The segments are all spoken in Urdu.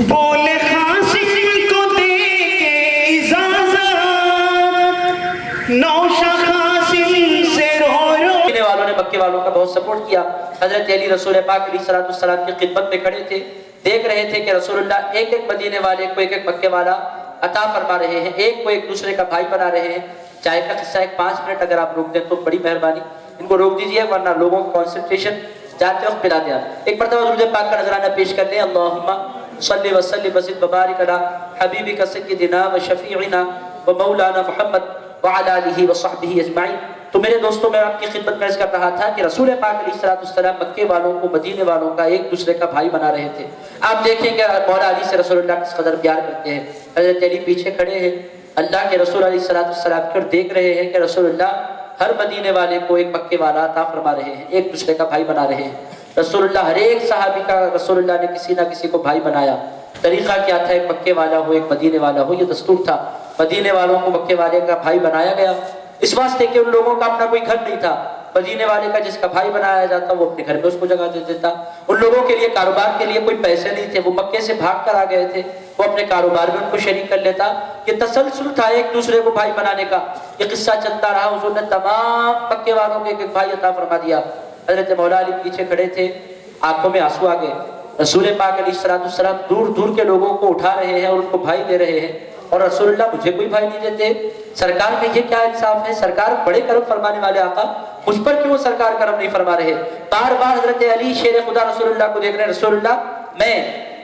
بولے خاصم کو دے کے اجازت نوشہ خاصم سے رو رو. مدینے والوں نے مکے والوں کا بہت سپورٹ کیا. حضرت علی رسول پاک علیہ السلام کی خدمت میں کھڑے تھے, دیکھ رہے تھے کہ رسول اللہ ایک ایک مدینے والے کو ایک ایک مکے والا عطا فرما رہے ہیں, ایک کو ایک دوسرے کا بھائی بنا رہے ہیں. چائے کا قصہ ایک 5 منٹ اگر آپ روک دیں تو بڑی مہربانی, ان کو روک دیجئے ورنہ لوگوں کو کنسنٹریشن جاتے وقت پلا دیا. ایک مرتبہ درود پاک کا نذرانہ پیش کر لیں. اللہم صلی وسلم وزد وبارک علی حبیبک سیدنا و شفیعنا و مولانا محمد وعلی آلہ وصحبہ اجمعین. تو میرے دوستوں, میں آپ کی خدمت میں عرض کر رہا تھا کہ رسول پاک علیہ السلام مکے والوں کو مدینے والوں کا ایک دوسرے کا بھائی بنا رہے تھے. آپ دیکھیں کہ مولا علی سے رسول اللہ کس قدر پیار کرتے ہیں. حضرت علی پیچھے کھڑے ہیں, اللہ کے رسول علیہ السلام کی اور دیکھ رہے ہیں کہ رسول اللہ ہر مدینے والے کو ایک مکے والا عطا فرما رہے ہیں, ایک دوسرے کا بھائی بنا رہے ہیں. رسول اللہ ہر ایک صحابی کا رسول اللہ نے کسی نہ کسی کو بھائی بنایا. طریقہ کیا تھا؟ ایک مکے والا ہو ایک مدینے والا ہو, یہ دستور تھا. مدینے والوں کو مکے والے کا بھائی بنایا گیا اس واسطے کہ ان لوگوں کا اپنا کوئی گھر نہیں تھا. مدینے والے کا جس کا بھائی بنایا جاتا وہ اپنے گھر میں اس کو جگہ دے دیتا. ان لوگوں کے لیے کاروبار کے لیے کوئی پیسے نہیں تھے, وہ مکے سے بھاگ کر آ گئے تھے, وہ اپنے کاروبار میں ان کو شریک کر لیتا. یہ تسلسل تھا ایک دوسرے کو بھائی بنانے کا. یہ قصہ چلتا رہا, حضور نے تمام مکے والوں کو ایک ایک بھائی عطا فرما دیا. حضرت مولا علی پیچھے کھڑے تھے, آنکھوں میں آنسو آ گئے. رسول پاک علیہ السلام دور دور کے لوگوں کو اٹھا رہے ہیں اور ان کو بھائی دے رہے ہیں, اور رسول اللہ مجھے کوئی بھائی نہیں دیتے. سرکار میں یہ کیا انصاف ہے؟ سرکار بڑے کرم فرمانے والے آقا, مجھ پر کیوں سرکار کرم نہیں فرما رہے؟ بار بار حضرت علی شیر خدا رسول اللہ کو دیکھ رہے ہیں. رسول اللہ میں,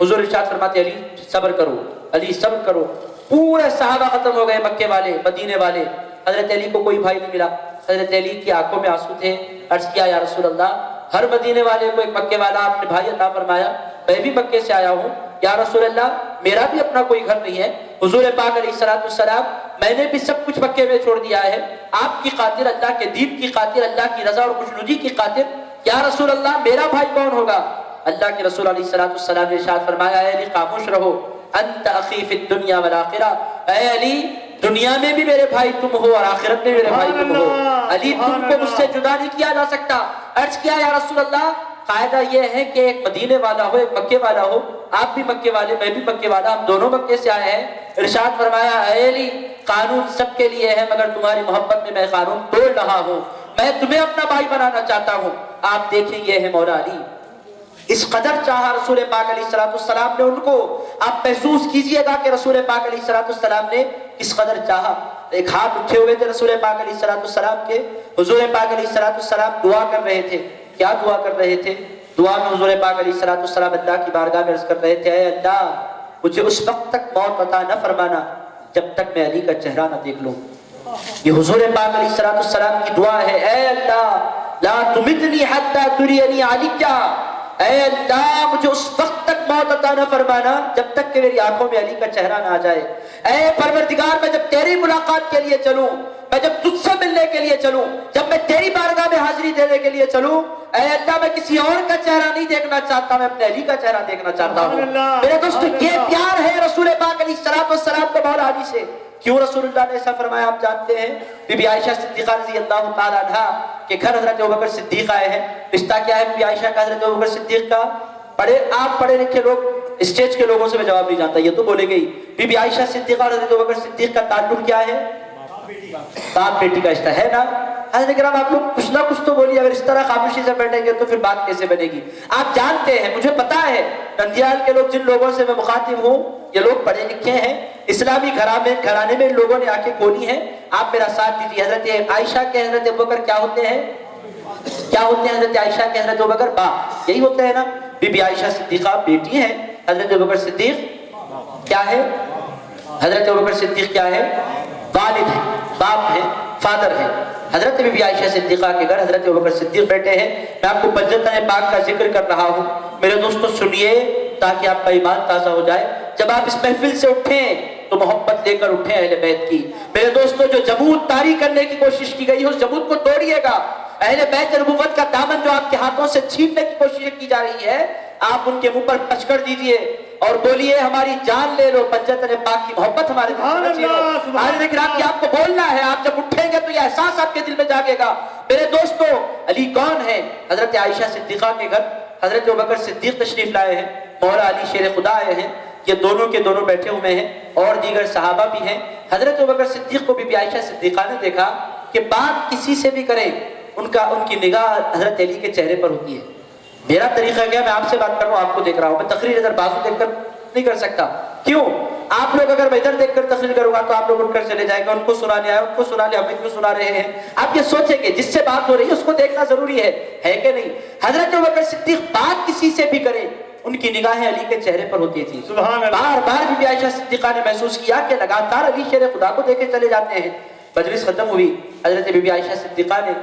حضور ارشاد فرماتے علی صبر کرو, علی صبر کرو. پورے صحابہ ختم ہو گئے, مکے والے مدینے والے, حضرت علی کو کوئی بھائی نہیں ملا. حضرت علی کی آنکھوں میں آنسو تھے. عرض کیا یا رسول اللہ, ہر مدینے والے کو ایک مکے والا آپ نے بھائی عطا فرمایا, میں بھی مکے سے آیا ہوں, یا رسول اللہ میرا بھی اپنا کوئی گھر نہیں ہے. حضور پاک علیہ السلام میں نے بھی سب کچھ مکے میں چھوڑ دیا ہے آپ کی خاطر, اللہ کے دین کی خاطر, اللہ کی رضا اور خوشنودی کی خاطر. یا رسول اللہ میرا بھائی کون ہوگا؟ اللہ کے رسول علیہ السلام نے ارشاد فرمایا, اے علی خاموش رہو, انت اخی فی الدنیا والآخرہ. اے علی دنیا میں بھی میرے بھائی تم ہو اور آخرت میں میرے بھائی تم ہو. علی تم کو مجھ سے جدا نہیں کیا جا سکتا. عرض کیا یا رسول اللہ قاعدہ یہ ہے کہ ایک مدینے والا ہو ایک مکے والا ہو, آپ بھی مکے والے میں بھی مکے والا, ہم دونوں مکے سے آئے ہیں. ارشاد فرمایا اے علی قانون سب کے لیے ہے مگر تمہاری محبت میں میں قانون توڑ رہا ہوں, میں تمہیں اپنا بھائی بنانا چاہتا ہوں. آپ دیکھیں یہ ہے مولا علی, اس قدر چاہا رسول پاک علیہ السلام نے ان کو. آپ محسوس کیجئے گا کہ رسول پاک علیہ السلام نے کس قدر چاہا. ایک ہاتھ اٹھے ہوئے تھے رسول پاک علیہ السلام کے. حضور پاک علیہ السلام دعا کر رہے تھے. کیا دعا کر رہے تھے؟ دعا میں حضور پاک علیہ السلام اللہ کی بارگاہ میں عرض کر رہے تھے, اے اللہ مجھے اس وقت تک موت عطا نہ فرمانا جب تک میں علی کا چہرہ نہ دیکھ لوں. یہ حضور پاک علیہ السلام کی دعا ہے, اے اللہ لا تمتنی حتی ترینی علیہ, اے اللہ مجھے اس وقت تک موت عطا نہ فرمانا جب تک کہ میری آنکھوں میں علی کا چہرہ نہ آ جائے. اے پروردگار میں جب تیری ملاقات کے لیے چلوں, میں جب تجھ سے ملنے کے لیے چلوں, جب میں تیری بارگاہ میں حاضری دینے کے لیے چلوں, اے اللہ میں کسی اور کا چہرہ نہیں دیکھنا چاہتا, میں اپنے علی کا چہرہ دیکھنا چاہتا ہوں. میرے دوستو یہ پیار ہے رسول پاک علیہ السلام کو مولا علی سے. کیوں رسول اللہ نے ایسا فرمایا آپ جانتے ہیں؟ بی بی عائشہ صدیقہ رضی اللہ تعالیٰ عنہ کے گھر حضرت ابوبکر صدیق آئے ہیں. رشتہ کیا ہے بی بی عائشہ کا حضرت ابوبکر صدیق کا؟ آپ پڑھے لکھے لوگ, اسٹیج کے لوگوں سے میں جواب نہیں جانتا, یہ تو بولے گئی. بی بی عائشہ صدیقہ اور حضرت ابوبکر صدیق کا تعلق کیا ہے؟ باپ بیٹی کا رشتہ ہے نا. حضرت کرام آپ لوگ کچھ نہ کچھ تو بولیے, اگر اس طرح خاموشی سے بیٹھیں گے تو پھر بات کیسے بنے گی؟ آپ جانتے ہیں, مجھے پتا ہے نندیال کے لوگ جن لوگوں سے میں مخاطب ہوں یہ لوگ پڑھے لکھے ہیں, اسلامی گھرانے میں ان لوگوں نے آنکھیں کھولی ہیں. آپ میرا ساتھ دیجیے. حضرت عائشہ کے حضرت ابوبکر کیا ہوتے ہیں؟ کیا ہوتے ہیں حضرت عائشہ کے حضرت ابوبکر؟ باپ. یہی ہوتا ہے نا. بی بی عائشہ صدیقہ بیٹی ہے, حضرت ابوبکر صدیق کیا ہے؟ حضرت ابوبکر صدیق کیا ہے؟ والد ہے, باپ ہے, فادر ہے. حضرت بی بی عائشہ صدیقہ کے گھر حضرت ابوبکر صدیق بیٹھے ہیں. میں آپ کو پنجتن پاک کا ذکر کر رہا ہوں, میرے دوستو سنیے تاکہ آپ کا ایمان تازہ ہو جائے. جب آپ اس محفل سے اٹھیں تو محبت لے کر اٹھیں اہل بیت کی. میرے دوستو جو جمود طاری کرنے کی کوشش کی گئی ہے اس جمود کو توڑیے گا. اہل بیت نبوت کا دامن جو آپ کے ہاتھوں سے چھیننے کی کوشش کی جا رہی ہے, آپ ان کے منہ پر پچکڑ دیجئے اور بولیے ہماری جان لے لو, پنجتن پاک کی محبت ہمارے دل میں رچے لو. حاضرین کرام کی آپ کو بولنا ہے, آپ جب اٹھیں گے تو یہ احساس آپ کے دل میں جاگے گا. میرے دوستو علی کون ہے؟ حضرت عائشہ صدیقہ کے گھر حضرت ابوبکر صدیق تشریف لائے ہیں, مولا علی شیر خدا آئے ہیں. یہ دونوں کے دونوں بیٹھے ہوئے ہیں اور دیگر صحابہ بھی ہیں. حضرت ابوبکر صدیق کو بی بی عائشہ صدیقہ نے دیکھا کہ بات کسی سے بھی کریں ان کی نگاہ حضرت علی کے چہرے پر ہوتی ہے. میرا طریقہ کیا، میں آپ سے بات کر رہا ہوں، آپ کو دیکھ رہا ہوں، میں تقریر ادھر بازو دیکھ کر نہیں کر سکتا. کیوں؟ آپ لوگ اگر میں ادھر دیکھ کر تقریر کروں گا تو آپ لوگ اٹھ کر چلے جائیں گے، ان کو سنانے آئے، ان کو سنانے، ہمیں کیوں سنا رہے ہیں. آپ یہ سوچیں گے جس سے بات ہو رہی ہے اس کو دیکھنا ضروری ہے کہ نہیں. حضرت ابوبکر صدیق بات کسی سے بھی کریں ان کی نگاہیں علی کے چہرے پر ہوتی تھی. بار بار بی بی عائشہ صدیقہ نے محسوس کیا کہ لگاتار علی شیر خدا کو دیکھے چلے جاتے ہیں. مجلس ختم ہوئی، حضرت بی بی عائشہ صدیقہ نے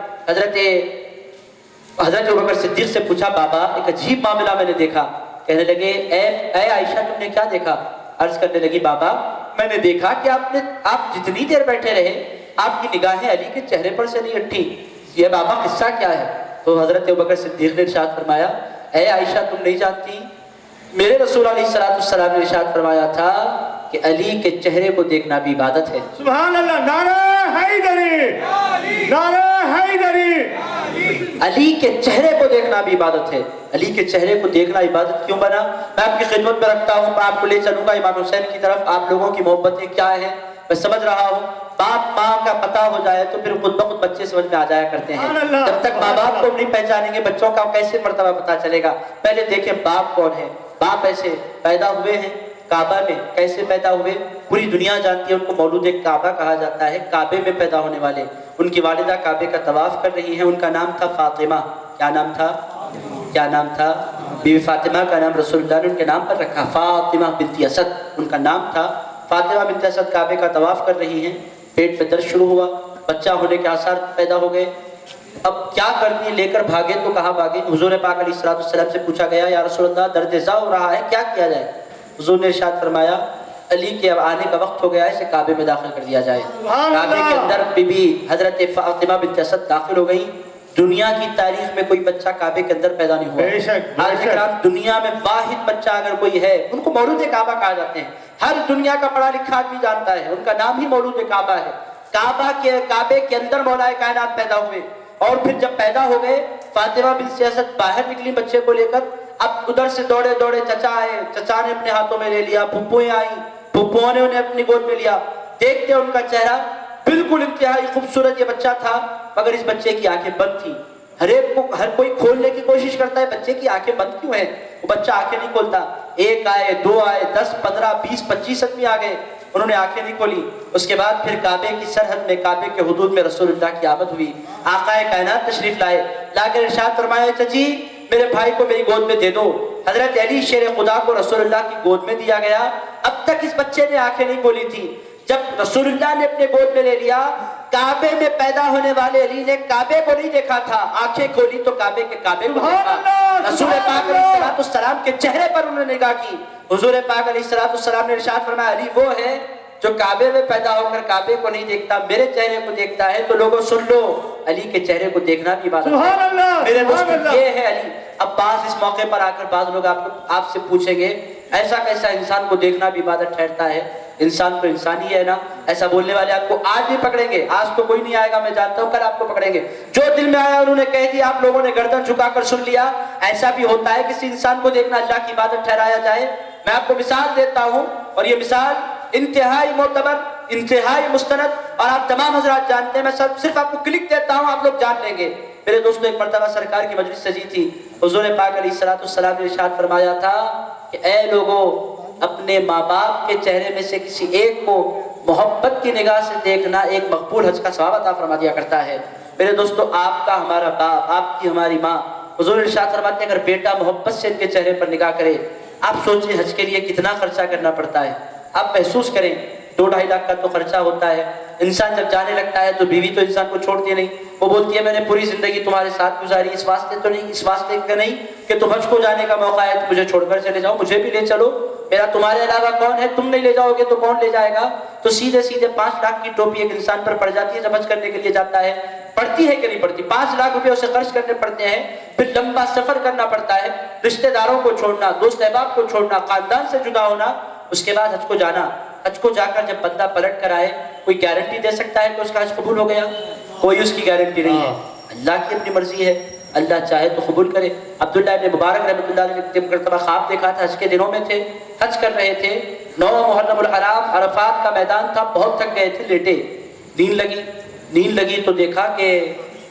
حضرت ابوبکر صدیق سے پوچھا، بابا ایک عجیب معاملہ میں نے دیکھا. کہنے لگے اے عائشہ تم نے کیا دیکھا؟ عرض کرنے لگی، بابا میں نے دیکھا کہ آپ جتنی دیر بیٹھے رہے آپ کی نگاہیں علی کے چہرے پر سے نہیں ہٹی. یہ بابا قصہ کیا ہے؟ تو حضرت ابوبکر صدیق نے ارشاد فرمایا، اے عائشہ تم نہیں جانتی، میرے رسول علیہ السلام نے ارشاد فرمایا تھا کہ علی کے چہرے کو دیکھنا بھی عبادت ہے. سبحان اللہ، نعرہ حیدری، نعرہ حیدری. علی کے چہرے کو دیکھنا بھی عبادت ہے. علی کے چہرے کو دیکھنا عبادت کیوں بنا؟ میں آپ کی خدمت میں رکھتا ہوں، میں آپ کو لے چلوں گا امام حسین کی طرف. آپ لوگوں کی محبتیں کیا ہیں میں سمجھ رہا ہوں. باپ ماں کا پتہ ہو جائے تو پھر خود بخود بچے سمجھ میں آ جایا کرتے ہیں. جب تک ماں باپ کو نہیں پہچانیں گے بچوں کا کیسے مرتبہ پتہ چلے گا؟ پہلے دیکھیں باپ کون ہے. باپ ایسے پیدا ہوئے ہیں کعبہ میں. کیسے پیدا ہوئے؟ پوری دنیا جانتی ہے ان کو مولود کعبہ کہا جاتا ہے. کعبے میں پیدا ہونے والے، ان کی والدہ کعبے کا طواف کر رہی ہیں. ان کا نام تھا فاطمہ. کیا نام تھا؟ کیا نام تھا؟ بی بی فاطمہ کا نام رسول اللہ نے ان کے نام پر رکھا، فاطمہ بنت اسد ان کا نام تھا. فاطمہ بنت اسد کعبے کا طواف کر رہی ہیں. پیٹ میں درد شروع ہوا، بچہ ہونے کے آثار پیدا ہو گئے. اب کیا کرتی لے کر بھاگے تو کہاں بھاگے؟ حضور پاک علیہ السلام سے پوچھا گیا، یا رسول اللہ درد زا ہو رہا ہے، کیا کیا جائے؟ حضور نے ارشاد فرمایا، علی کے اب آنے کا وقت ہو گیا ہے، اسے کعبے میں داخل کر دیا جائے. کعبے کے اندر بی بی حضرت فاطمہ بنت اسد داخل ہو گئی. دنیا کی تاریخ میں کوئی بچہ کعبے کے اندر پیدا نہیں ہوا. آج اکرام دنیا میں واحد بچہ اگر کوئی ہے، ان کو مولود کعبہ کہا جاتے ہیں. ہر دنیا کا پڑھا لکھا آدمی جانتا ہے ان کا نام ہی مولود کعبہ ہے. کعبے کے اندر مولا کائنات پیدا ہوئے. اور پھر جب پیدا ہو گئے فاطمہ بنت اسد باہر نکلی بچے کو لے کر. اب ادھر سے دوڑے دوڑے چچا آئے، چچا نے اپنے ہاتھوں میں لے لیا. پھپھوئیں آئیں، پھپھوؤں نے انہیں اپنی گود میں لیا. دیکھتے ان کا چہرہ بالکل انتہائی خوبصورت یہ بچہ تھا، مگر اس بچے کی آنکھیں بند تھیں. ہر کوئی کھولنے کی کوشش کرتا ہے، بچے کی آنکھیں بند کیوں ہیں؟ وہ بچہ آنکھیں نہیں کھولتا. ایک آئے، دو آئے، 10 15 20 25 آدمی آ گئے، انہوں نے آنکھیں نہیں کھولی. اس کے بعد پھر کعبے کی سرحد میں، کعبے کے حدود میں رسول اللہ کی آمد ہوئی. آقا کائنات تشریف لائے، لا کر ارشاد فرمایا، چچی میرے بھائی کو میری گود میں دے دو. حضرت علی شیر خدا کو رسول اللہ کی گود میں دیا گیا. اب تک اس بچے نے آنکھیں نہیں کھولی تھی. جب رسول اللہ نے اپنے گود میں لے لیا، کعبے میں پیدا ہونے والے علی نے کعبے کو نہیں دیکھا تھا، آنکھیں کھولی تو کعبے کے کعبے کو دیکھا. رسول پاک علیہ السلام کے چہرے پر انہوں نے نگاہ کی. حضور پاک علیہ السلام نے ارشاد فرمایا، علی وہ ہے جو کعبے میں پیدا ہو کر کعبے کو نہیں دیکھتا، میرے چہرے کو دیکھتا ہے. تو لوگوں سن لو، علی کے چہرے کو دیکھنا بھی عبادت ہے. میرے دوست یہ ہے علی. اب بعض اس موقع پر آ کر بعض لوگ آپ سے پوچھیں گے، ایسا کیسا انسان کو دیکھنا بھی عبادت ٹھہرتا ہے؟ انسان تو انسان ہی ہے نا. ایسا بولنے والے آپ کو آج بھی پکڑیں گے. آج تو کوئی نہیں آئے گا، میں جانتا ہوں، کل آپ کو پکڑیں گے. جو دل میں آیا انہوں نے کہہ دیا، آپ لوگوں نے گردن جھکا کر سن لیا. ایسا بھی ہوتا ہے کسی انسان کو دیکھنا اللہ کی عبادت ٹھہرایا جائے. میں آپ کو مثال دیتا ہوں، اور یہ مثال انتہائی معتبر، انتہائی مستند، اور آپ تمام حضرات جانتے ہیں. میں صرف آپ کو کلک دیتا ہوں، آپ لوگ جان لیں گے. میرے دوستوں، ایک مرتبہ سرکار کی مجلس سجی تھی. حضور پاک علیہ السلام نے ارشاد فرمایا تھا کہ اے لوگوں، اپنے ماں باپ کے چہرے میں سے کسی ایک کو محبت کی نگاہ سے دیکھنا ایک مقبول حج کا ثواب عطا فرما دیا کرتا ہے. میرے دوستو، آپ کا ہمارا باپ، آپ کی ہماری ماں، حضور ارشاد فرماتے ہیں اگر بیٹا محبت سے ان کے چہرے پر نگاہ کرے، آپ سوچیں حج کے لیے کتنا خرچہ کرنا پڑتا ہے. آپ محسوس کریں، 2-2.5 لاکھ کا تو خرچہ ہوتا ہے. انسان جب جانے لگتا ہے تو بیوی تو انسان کو چھوڑتی نہیں. وہ بولتی ہے میں نے پوری زندگی تمہارے ساتھ گزاری، اس واسطے تو نہیں، اس واسطے کا نہیں کہ تم حج کو جانے کا موقع ہے تو مجھے چھوڑ کر چلے جاؤ، مجھے بھی لے چلو. میرا تمہارے علاوہ کون ہے؟ تم نہیں لے جاؤ گے تو کون لے جائے گا؟ تو سیدھے 5 لاکھ کی ٹوپی ایک انسان پر پڑ جاتی ہے جب حج کرنے کے لیے جاتا ہے. پڑتی ہے کہ نہیں پڑتی؟ 5 لاکھ روپے اسے خرچ کرنے پڑتے ہیں. پھر لمبا سفر کرنا پڑتا ہے، رشتہ داروں کو چھوڑنا، دوست احباب کو چھوڑنا، خاندان سے جدا ہونا. اس کے بعد حج کو جانا. حج کو جا کر جب بندہ پلٹ کر آئے، کوئی گارنٹی دے سکتا ہے کہ اس کا حج قبول ہو گیا؟ کوئی اس کی گارنٹی نہیں ہے. اللہ کی اپنی مرضی ہے، اللہ چاہے تو قبول کرے. عبداللہ ابن مبارک رحمۃ اللہ علیہ نے مرتبہ خواب دیکھا تھا، حج کے دنوں میں تھے. حج کر رہے تھے، 9 محرم الحرام، عرفات کا میدان تھا، بہت تھک گئے تھے، لیٹے، نیند لگی تو دیکھا کہ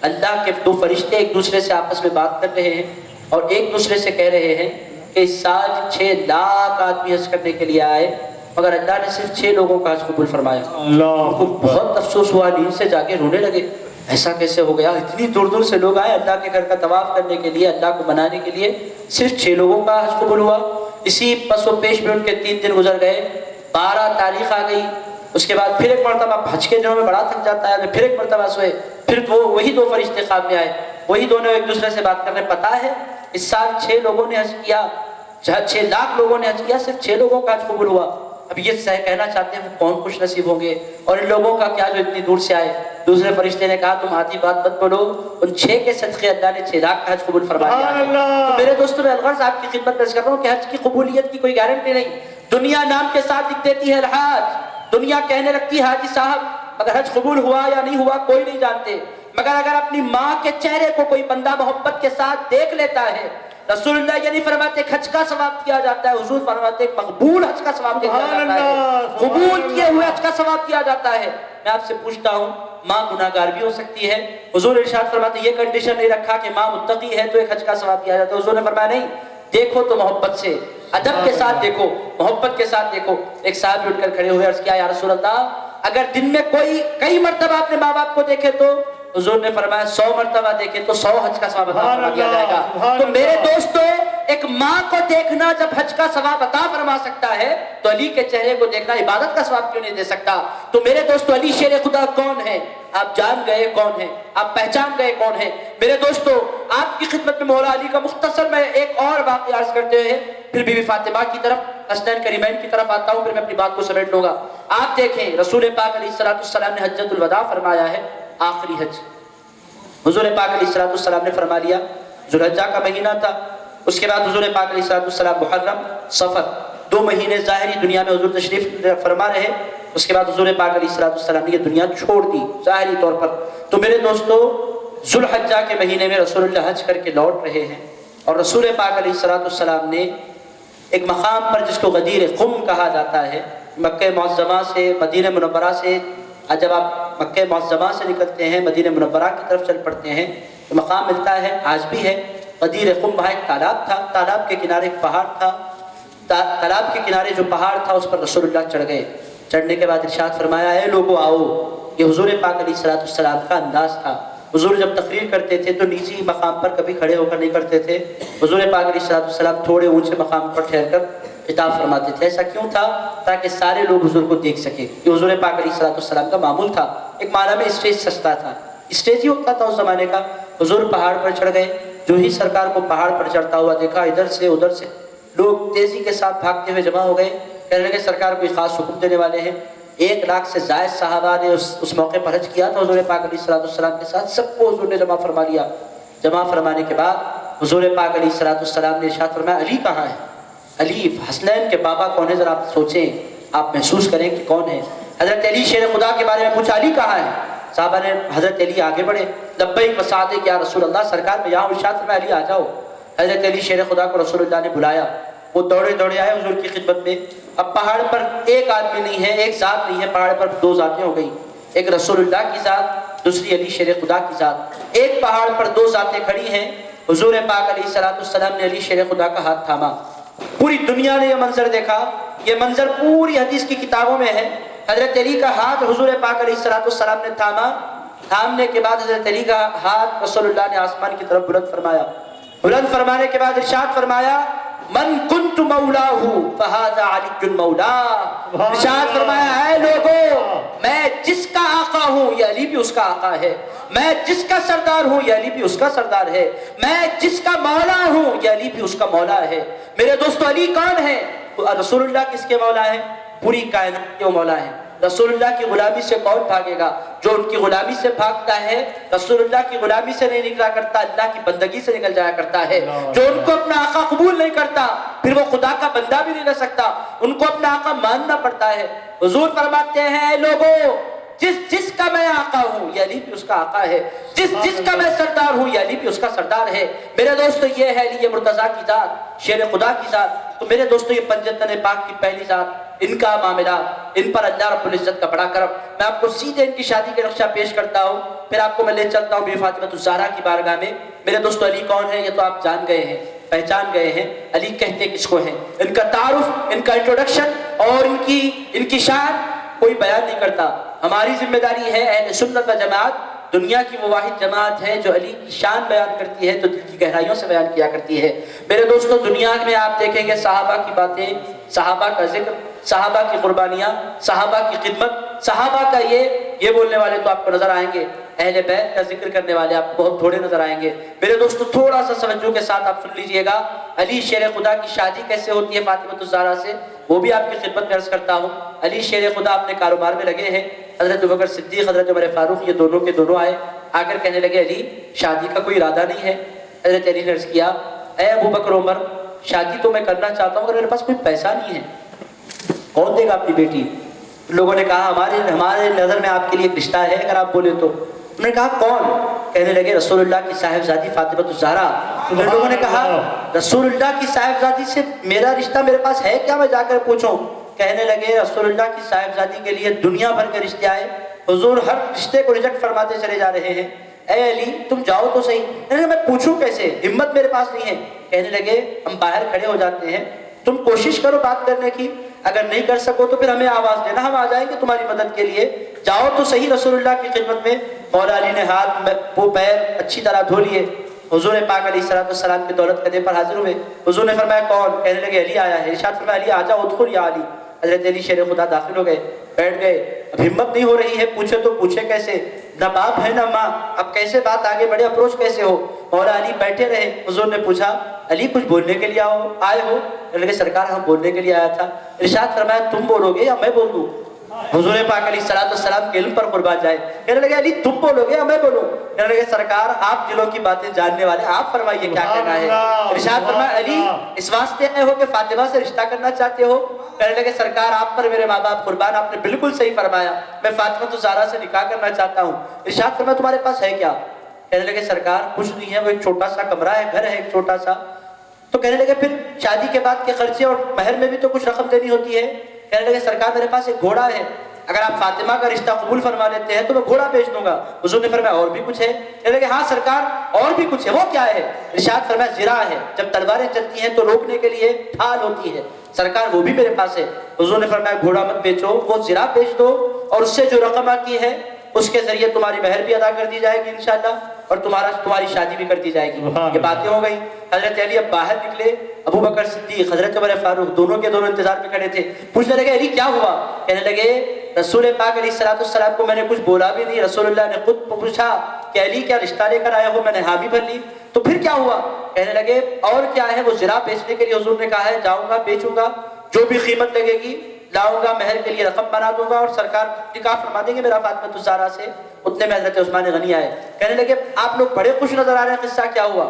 اللہ کے 2 فرشتے ایک دوسرے سے آپس میں بات کر رہے ہیں اور ایک دوسرے سے کہہ رہے ہیں کہ اس سال 6 لاکھ آدمی حج کرنے کے لیے آئے مگر اللہ نے صرف 6 لوگوں کا حج قبول فرمایا۔ ان کو بہت افسوس ہوا، نیند سے جاگے رونے لگے، ایسا کیسے ہو گیا؟ اتنی دور دور سے لوگ آئے اللہ کے گھر کا طواف کرنے کے لیے، اللہ کو منانے کے لیے، صرف 6 لوگوں کا حج قبول ہوا۔ اسی پس و پیش میں ان کے 3 دن گزر گئے، 12 تاریخ آ گئی، اس کے بعد پھر ایک مرتبہ حج کے دنوں میں بڑا تھک جاتا ہے، پھر ایک مرتبہ سوئے، پھر وہی 2 فرشتے خواب میں آئے، وہی دونوں ایک دوسرے سے بات کرنے، پتا ہے اس سال 6 لوگوں نے حج کیا، 6 لاکھ لوگوں نے حج کیا، صرف 6 لوگوں کا حج قبول ہوا۔ اب یہ کہنا چاہتے ہیں وہ کون خوش نصیب ہوں گے، اور ان لوگوں کا کیا جو اتنی دور سے آئے۔ دوسرے فرشتے نے کہا تم آدھی بات مت بولو، ان 6 کے صدقے اللہ نے 6 لاکھ کا حج قبول فرما دیا ہے۔ تو میرے دوستوں، میں الغرض آپ کی خدمت میں عرض کر رہا ہوں کہ حج کی قبولیت کی کوئی گارنٹی نہیں۔ دنیا نام کے ساتھ لکھ دیتی ہے الحاج، دنیا کہنے لگتی ہے حاجی صاحب، مگر حج قبول ہوا یا نہیں ہوا کوئی نہیں جانتے۔ مگر اگر اپنی ماں کے چہرے کو کوئی بندہ محبت کے ساتھ دیکھ لیتا ہے، رسول اللہ یہ نہیں فرماتے حج کا ثواب دیا جاتا ہے، حضور فرماتے مقبول حج کا ثواب دیا جاتا ہے، قبول کیے ہوئے حج کا ثواب دیا جاتا ہے۔ میں آپ سے پوچھتا ہوں، ماں گناہگار بھی ہو سکتی ہے؟ حضور ارشاد فرماتے یہ کنڈیشن نہیں رکھا کہ ماں متقی ہے تو ایک حج کا ثواب دیا جاتا ہے، حضور نے فرمایا نہیں، دیکھو تو محبت سے، ادب کے ساتھ دیکھو، محبت کے ساتھ دیکھو۔ ایک صاحب اٹھ کر کھڑے ہوئے، عرض کیا یا رسول اللہ اگر دن میں کئی مرتبہ اپنے ماں باپ کو دیکھے تو؟ حضور نے فرمایا 100 مرتبہ دیکھے تو 100 حج کا ثواب عطا فرما دیا جائے گا۔ تو میرے دوستو، ایک ماں کو دیکھنا جب حج کا ثواب عطا فرما سکتا ہے تو علی کے چہرے کو دیکھنا عبادت کا ثواب کیوں نہیں دے سکتا؟ تو میرے دوستو، علی شیر خدا کون ہے؟ آپ جان گئے کون ہے، آپ پہچان گئے کون ہے۔ میرے دوستو، آپ کی خدمت میں مولا علی کا مختصر میں ایک اور واقعہ عرض کرتے ہوئے پھر بی بی فاطمہ کی طرف، حسنین کریمین کی طرف آتا ہوں، پھر میں اپنی بات کو سمیٹ لوں گا۔ آپ دیکھیں رسول پاک علیہ السلام نے حجۃ الوداع فرمایا ہے، آخری حج حضور پاک علیہ السلام نے فرما لیا، ذوالحجہ کا مہینہ تھا، اس کے بعد حضور پاک علیہ السلام محرم، صفر، 2 مہینے ظاہری دنیا میں حضور تشریف فرما رہے، اس کے بعد حضور پاک علیہ السلام نے یہ دنیا چھوڑ دی ظاہری طور پر۔ تو میرے دوستو، ذوالحجہ کے مہینے میں رسول اللہ حج کر کے لوٹ رہے ہیں، اور رسول پاک علیہ السلام نے ایک مقام پر جس کو غدیر قم کہا جاتا ہے، مکہ معظمہ سے، مدینہ منورہ سے، جب آپ مکہ معظمہ سے نکلتے ہیں مدینہ منورہ کی طرف چل پڑتے ہیں تو مقام ملتا ہے، آج بھی ہے، غدیر قم۔ وہاں ایک تالاب تھا، تالاب کے کنارے ایک پہاڑ تھا، تالاب کے کنارے جو پہاڑ تھا اس پر رسول اللہ چڑھ گئے۔ چڑھنے کے بعد ارشاد فرمایا اے لوگوں آؤ۔ یہ حضور پاک علیہ السلام کا انداز تھا۔ حضور جب تقریر کرتے تھے تو نجی مقام پر کبھی کھڑے ہو کر نہیں کرتے تھے، حضور پاک علیہ السلام تھوڑے اونچے مقام پر ٹھہر کر خطاب فرماتے تھے۔ ایسا کیوں تھا؟ تاکہ سارے لوگ حضور کو دیکھ سکیں۔ یہ حضور پاک علیہ السلام کا معمول تھا۔ ایک معنی میں اسٹیج سجتا تھا، اسٹیج ہی ہوتا تھا اس زمانے کا۔ حضور پہاڑ پر چڑھ گئے، جو ہی سرکار کو پہاڑ پر چڑھتا ہوا دیکھا، ادھر سے ادھر سے لوگ تیزی کے ساتھ بھاگتے ہوئے جمع ہو گئے، کہنے لگے سرکار کوئی خاص حکم دینے والے ہیں۔ 1 لاکھ سے زائد صحابہ نے اس موقع پر حج کیا تھا حضور پاک علیہ السلام کے ساتھ، سب کو حضور نے جمع فرما لیا۔ جمع فرمانے کے بعد حضور پاک علیہ السلام نے ارشاد فرمایا علی کہاں ہے؟ علی حسنین کے بابا کون ہے؟ ذرا آپ سوچیں، آپ محسوس کریں کہ کون ہے۔ حضرت علی شیر خدا کے بارے میں پوچھا علی کہاں ہے؟ صحابہ نے حضرت علی آگے بڑھے، لبیک و سعدک یا رسول اللہ، سرکار میں یہاں ارشاد فرمایا علی آ جاؤ۔ حضرت علی شیر خدا کو رسول اللہ نے بلایا، وہ دوڑے دوڑے آئے حضور کی خدمت میں۔ اب پہاڑ پر ایک آدمی نہیں ہے، ایک ذات نہیں ہے، پہاڑ پر 2 ذاتیں ہو گئی، ایک رسول اللہ کی ذات، دوسری علی شیر خدا کی ذات۔ ایک پہاڑ پر 2 ذاتیں کھڑی ہیں، حضور پاک علیہ السلام نے علی شیر خدا کا ہاتھ تھاما۔ پوری دنیا نے یہ منظر دیکھا، یہ منظر پوری حدیث کی کتابوں میں ہے۔ حضرت علی کا ہاتھ حضور پاک علیہ السلام نے تھاما، تھامنے کے بعد حضرت علی کا ہاتھ رسول اللہ نے آسمان کی طرف بلند فرمایا۔ بلند فرمانے کے بعد ارشاد فرمایا من کنت مولاہ فہذا علی مولا۔ ارشاد فرمایا اے لوگو، میں جس کا آقا ہوں یہ علی بھی اس کا آقا ہے، میں جس کا سردار ہوں یہ علی بھی اس کا سردار ہے، میں جس کا مولا ہوں یہ علی بھی اس کا مولا ہے۔ میرے دوستو، علی کون ہے؟ رسول اللہ کس کے مولا ہے؟ پوری کائنات کے مولا ہے۔ رسول اللہ کی غلامی سے کون بھاگے گا؟ جو ان کی غلامی سے بھاگتا ہے رسول اللہ کی غلامی سے نہیں نکلا کرتا، اللہ کی بندگی سے نکل جایا کرتا ہے۔ جو ان کو اپنا آقا قبول نہیں کرتا پھر وہ خدا کا بندہ بھی نہیں رہ سکتا، ان کو اپنا آقا ماننا پڑتا ہے۔ حضور فرماتے ہیں لوگوں، جس کا میں آقا ہوں یہ علی بھی اس کا آقا ہے، جس کا میں سردار ہوں یہ علی بھی اس کا سردار ہے۔ میرے دوستو، یہ ہے علی مرتضیٰ کی ذات، شیر خدا کی ذات۔ تو میرے دوستوں یہ پنجتن پاک کی پہلی ذات، ان کا معاملہ، ان پر اللہ رب العزت کا بڑا کرم. میں آپ کو سیدھے ان کی شادی کے نقشہ پیش کرتا ہوں، پھر آپ کو میں لے چلتا ہوں بی فاطمہ الزہرا کی بارگاہ میں. میرے دوستو علی کون ہے یہ تو آپ جان گئے ہیں، پہچان گئے ہیں. علی کہتے کس کو ہیں، ان کا تعارف، ان کا انٹروڈکشن اور ان کی شان کوئی بیان نہیں کرتا. ہماری ذمہ داری ہے اہل سنت و جماعت، دنیا کی وہ واحد جماعت ہے جو علی کی شان بیان کرتی ہے تو دل کی گہرائیوں سے بیان کیا کرتی ہے. میرے دوستو دنیا میں آپ دیکھیں گے صحابہ کی باتیں، صحابہ کا ذکر، صحابہ کی قربانیاں، صحابہ کی خدمت، صحابہ کا یہ بولنے والے تو آپ کو نظر آئیں گے. اہل بیت کا ذکر کرنے والے آپ کو بہت تھوڑے نظر آئیں گے. میرے دوستو تھوڑا سا توجہ کے ساتھ آپ سن لیجئے گا. علی شیر خدا کی شادی کیسے ہوتی ہے فاطمہ الزہرا سے، وہ بھی آپ کی خدمت میں عرض کرتا ہوں. علی شیر خدا اپنے کاروبار میں لگے ہیں. حضرت ابوبکر صدیق، حضرت عمر فاروق یہ دونوں کے دونوں آئے، آ کر کہنے لگے علی شادی کا کوئی ارادہ نہیں ہے. حضرت علی نے عرض کیا اے ابوبکر عمر، شادی تو میں کرنا چاہتا ہوں مگر میرے پاس کوئی پیسہ نہیں ہے، کون دے گا اپنی بیٹی؟ لوگوں نے کہا ہمارے نظر میں آپ کے لیے ایک رشتہ ہے اگر آپ بولے تو. انہوں نے کہا کون؟ کہنے لگے رسول اللہ کی صاحبزادی فاطمہ الزہرا. لوگوں نے کہا رسول اللہ کی صاحبزادی سے میرا رشتہ میرے پاس ہے کیا، میں جا کر پوچھوں؟ کہنے لگے رسول اللہ کی صاحبزادی کے لیے دنیا بھر کے رشتے آئے، حضور ہر رشتے کو ریجیکٹ فرماتے چلے جا رہے ہیں. اے علی تم جاؤ تو صحیح. کہنے لگے میں پوچھوں کیسے، ہمت میرے پاس نہیں ہے. کہنے لگے ہم باہر کھڑے ہو جاتے ہیں، تم کوشش کرو بات کرنے کی، اگر نہیں کر سکو تو پھر ہمیں آواز دینا، ہم آ جائیں گے تمہاری مدد کے لیے. جاؤ تو صحیح رسول اللہ کی خدمت میں. مولا علی نے ہاتھ وہ پیر اچھی طرح دھو لیے، حضور پاک علیہ السلام کی دولت قدے پر حاضر ہوئے. حضور نے فرمایا کون؟ کہنے لگے علی آیا ہے. ارشاد فرمایا علی آ جاؤ، ادخل یا علی. حضرت علی شیر خدا داخل ہو گئے، بیٹھ گئے. اب ہمت نہیں ہو رہی ہے، پوچھے تو پوچھے کیسے، نہ باپ ہے نہ ماں، اب کیسے بات آگے بڑھے، اپروچ کیسے ہو. مولا علی بیٹھے رہے. حضور نے پوچھا علی کچھ بولنے کے لیے آئے ہو؟ کہنے لگے سرکار ہم بولنے کے لیے آیا تھا. ارشاد فرمایا تم بولو گے یا میں بول دوں؟ حضور پاک علیہ السلام کے علم پر قربان جائے. کہنے لگے علی تم بولو گے یا میں بولوں؟ کہنے لگے سرکار آپ دلوں کی باتیں جاننے والے، آپ فرمائیے کیا کہنا ہے. ارشاد فرمایا علی اس واسطے آئے ہو کہ فاطمہ سے رشتہ کرنا چاہتے ہو؟ کہنے لگے سرکار آپ پر میرے ماں باپ قربان، آپ نے بالکل صحیح فرمایا، میں فاطمہ الزہرا سے نکاح کرنا چاہتا ہوں. ارشاد فرمایا تمہارے پاس ہے کیا؟ کہنے لگے سرکار کچھ نہیں ہے، وہ ایک چھوٹا سا کمرہ ہے، گھر ہے ایک چھوٹا سا. تو کہنے لگے پھر شادی کے بعد کے خرچے اور مہر میں بھی تو کچھ رقم دینی ہوتی ہے. کہنے لگے سرکار میرے پاس ایک گھوڑا ہے، اگر آپ فاطمہ کا رشتہ قبول فرما لیتے ہیں تو میں گھوڑا بیچ دوں گا. حضور نے فرمایا اور بھی کچھ ہے؟ کہنے لگے ہاں سرکار اور بھی کچھ ہے. وہ کیا ہے؟ ارشاد فرمایا زرہ ہے، جب تلواریں چلتی ہیں تو روکنے کے لیے ڈھال ہوتی ہے، سرکار وہ بھی میرے پاس ہے. حضور نے فرمایا گھوڑا مت بیچو، وہ زرہ بیچ دو اور اس سے جو رقم آتی ہے اس کے ذریعے تمہاری مہر بھی ادا کر دی جائے گی انشاءاللہ، اور تمہاری شادی بھی کر دی جائے گی. یہ باتیں ہو گئی. حضرت علی اب باہر نکلے، ابو بکر صدیق، حضرت عمر فاروق دونوں کے دونوں انتظار میں کھڑے تھے. پوچھنے لگے علی کیا ہوا؟ کہنے لگے رسول پاک علیہ السلام کو میں نے کچھ بولا بھی نہیں، رسول اللہ نے خود پوچھا کہ علی کیا رشتہ لے کر آئے ہو؟ میں نے ہاں بھی بھر لی. تو پھر کیا ہوا؟ کہنے لگے اور کیا ہے؟ وہ زرہ بیچنے کے لیے حضور نے کہا ہے، جاؤں گا بیچوں گا، جو بھی قیمت لگے گی لاؤں گا، مہر کے لیے رقم بنا دوں گا اور سرکار نکاح فرما دیں گے میرا فاطمہ الزہرا سے. اتنے میں حضرت عثمان غنی آئے. کہنے لگے آپ لوگ بڑے خوش نظر آ رہے ہیں، قصہ کیا ہوا؟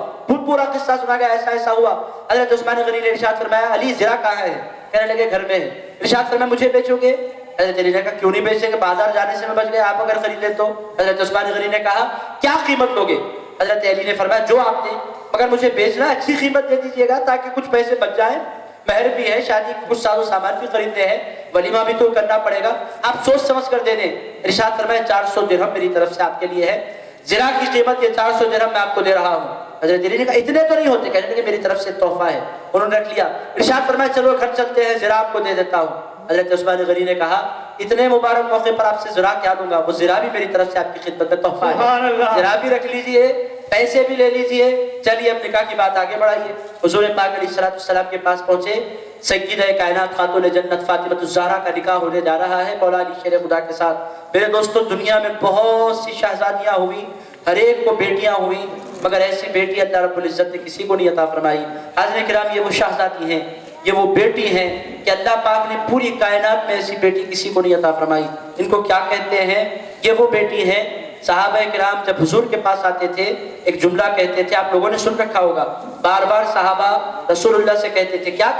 پورا قصہ سنا گیا، ایسا ایسا ہوا. حضرت عثمان غنی نے ارشاد فرمایا علی زرہ کہاں ہے؟ کہنے لگے گھر میں ہے. ارشاد فرمایا مجھے بیچو گے؟ حضرت علی نے کہا کیوں نہیں بیچیں گے، بازار جانے سے میں بچ گئے، آپ اگر خرید لیں تو. حضرت عثمان غنی نے کہا کیا قیمت لوگے؟ حضرت علی نے فرمایا جو آپ دیں، مگر مجھے بیچنا اچھی قیمت دے دیجیے گا تاکہ کچھ پیسے بچ جائیں، مہر بھی ہے، شادی کے کچھ ساز و سامان بھی خریدنے ہیں، ولیمہ بھی تو کرنا پڑے گا، آپ سوچ سمجھ کر دے دیں. ارشاد فرمایا 400 درہم میری طرف سے آپ کے لیے ہے، زرہ کی قیمت یہ 400 درہم میں آپ کو دے رہا ہوں. حضرت علی نے کہا اتنے تو نہیں ہوتے. کہنے لگے میری طرف سے تحفہ ہے. انہوں نے رکھ لیا. ارشاد فرمایا چلو گھر چلتے ہیں، زرہ آپ کو دے دیتا ہوں. حضرت عثمان غنی نے کہا اتنے مبارک موقع پر آپ سے زرہ کیا دوں گا، وہ زرہ بھی میری طرف سے آپ کی خدمت میں تحفہ ہے، زرہ بھی رکھ لیجئے، پیسے بھی لے لیجئے. چلیے اب نکاح کی بات آگے بڑھائیے. حضور پاک علیہ السلام کے پاس پہنچے. سیدہ کائنات خاتون جنت فاطمہ الزہرا کا نکاح ہونے جا رہا ہے مولا علی شیر خدا کے ساتھ. میرے دوستو دنیا میں بہت سی شہزادیاں ہوئی، ہر ایک کو بیٹیاں ہوئی، مگر ایسی بیٹی اللہ رب العزت نے کسی کو نہیں عطا فرمائی. حاضرین کرام یہ وہ شہزادی ہیں، یہ وہ بیٹی ہیں کہ اللہ پاک نے پوری کائنات میں ایسی بیٹی کسی کو نہیں عطا فرمائی. ان کو کیا کہتے ہیں؟ یہ وہ بیٹی ہیں. صحابہ کرام جب حضور کے پاس آتے تھے ایک جملہ کہتے تھے، آپ لوگوں نے سن رکھا ہوگا، بار بار صحابہ رسول اللہ سے کہتے تھے کیا